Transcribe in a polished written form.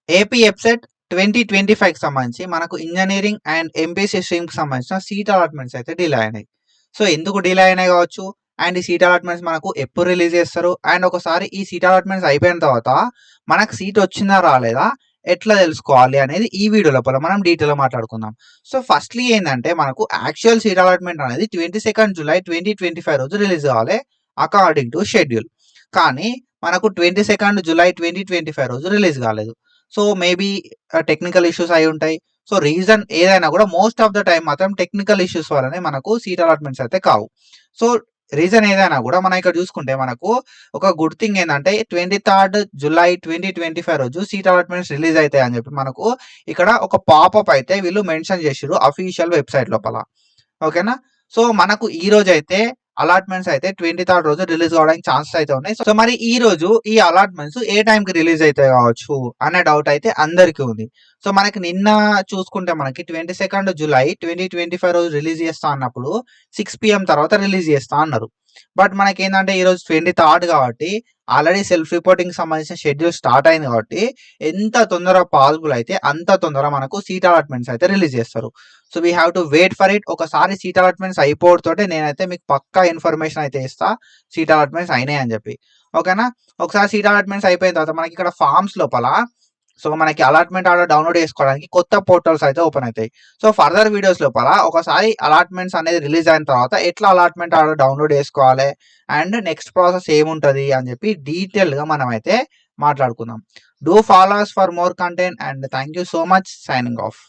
AP ఎఫ్సెట్ 2025కి సంబంధించి మనకు engineering and MPC స్ట్రీమ్‌కి సంబంధించిన సీట్ అలాట్‌మెంట్స్ అయితే డిలే అయినాయి. సో, ఎందుకు డిలే అయినాయి కావచ్చు? అండ్ ఈ సీట్ అలాట్‌మెంట్స్ మనకు ఎప్పుడు రిలీజ్ చేస్తారు? అండ్ ఒకసారి ఈ సీట్ అలాట్‌మెంట్స్ అయిపోయిన తర్వాత మనకు సీట్ వచ్చిందా? రాలేదా? ఎట్లా తెలుసుకోవాలి? అనేది ఈ వీడియో లోపల మనం డీటెయిల్‌గా మాట్లాడుకుందాం. సో, ఫస్ట్‌లీ ఏందంటే మనకు యాక్చువల్ సీట్ అలాట్‌మెంట్ అనేది 22 జులై 2025 రోజు రిలీజ్ కావాలి అకార్డింగ్ టు షెడ్యూల్. కానీ మనకు 22 జులై 2025 రోజు రిలీజ్ కాలేదు. సో, మేబీ టెక్నికల్ ఇష్యూస్ అయి ఉంటాయి. సో, రీజన్ ఏదైనా కూడా మోస్ట్ ఆఫ్ ద టైమ్ మాత్రం టెక్నికల్ ఇష్యూస్ వల్లనే మనకు సీట్ అలాట్‌మెంట్స్ అయితే కావు. సో, రీజన్ ఏదైనా కూడా మనం ఇక్కడ చూసుకుంటే మనకు ఒక గుడ్ థింగ్ ఏందంటే 23 జులై 2025 రోజు సీట్ అలాట్‌మెంట్స్ రిలీజ్ అయితాయి అని చెప్పి మనకు ఇక్కడ ఒక పాపప్ అయితే వీళ్ళు మెన్షన్ చేసిర్రు అఫీషియల్ వెబ్‌సైట్ లోపల. ఓకేనా? సో, మనకు ఈ రోజైతే అలాట్‌మెంట్స్ అయితే 23 రోజు రిలీజ్ అవ్వడానికి ఛాన్సెస్ అయితే ఉన్నాయి. సో, మరి ఈ రోజు ఈ అలాట్‌మెంట్స్ ఏ టైంకి రిలీజ్ అయితాయి కావచ్చు అనే డౌట్ అయితే అందరికీ ఉంది. సో, మనకి నిన్న చూసుకుంటే మనకి 22 జులై 2025 రోజు రిలీజ్ చేస్తా అన్నప్పుడు 6 పీఎం తర్వాత రిలీజ్ చేస్తా అన్నారు. బట్ మనకేందంటే ఈరోజు 23 కాబట్టి ఆల్రెడీ సెల్ఫ్ రిపోర్టింగ్‌కి సంబంధించిన షెడ్యూల్ స్టార్ట్ అయింది కాబట్టి ఎంత తొందరగా పాసిబుల్ అయితే అంత తొందరగా మనకు సీట్ అలాట్‌మెంట్స్ అయితే రిలీజ్ చేస్తారు. So, we have to wait for it. ఒకసారి సీట్ అలాట్‌మెంట్స్ అయిపోవడంతోటే నేనైతే మీకు పక్కా ఇన్ఫర్మేషన్ అయితే ఇస్తా. సీట్ అలాట్‌మెంట్స్ అయినాయి అని చెప్పి. ఓకేనా? ఒకసారి సీట్ అలాట్‌మెంట్స్ అయిపోయిన తర్వాత మనకి ఇక్కడ ఫార్మ్స్ లోపల సో, మనకి అలాట్‌మెంట్ ఆర్డర్ డౌన్‌లోడ్ చేసుకోవడానికి కొత్త పోర్టల్స్ అయితే ఓపెన్ అయితాయి. సో, ఫర్దర్ వీడియోస్ లోపల ఒకసారి అలాట్‌మెంట్స్ అనేది రిలీజ్ అయిన తర్వాత ఎట్లా అలాట్‌మెంట్ ఆర్డర్ డౌన్‌లోడ్ చేసుకోవాలి అండ్ నెక్స్ట్ ప్రాసెస్ ఏముంటది అని చెప్పి డీటెయిల్‌గా మనమైతే మాట్లాడుకుందాం. Do follow us for more content and thank you so much. Signing of.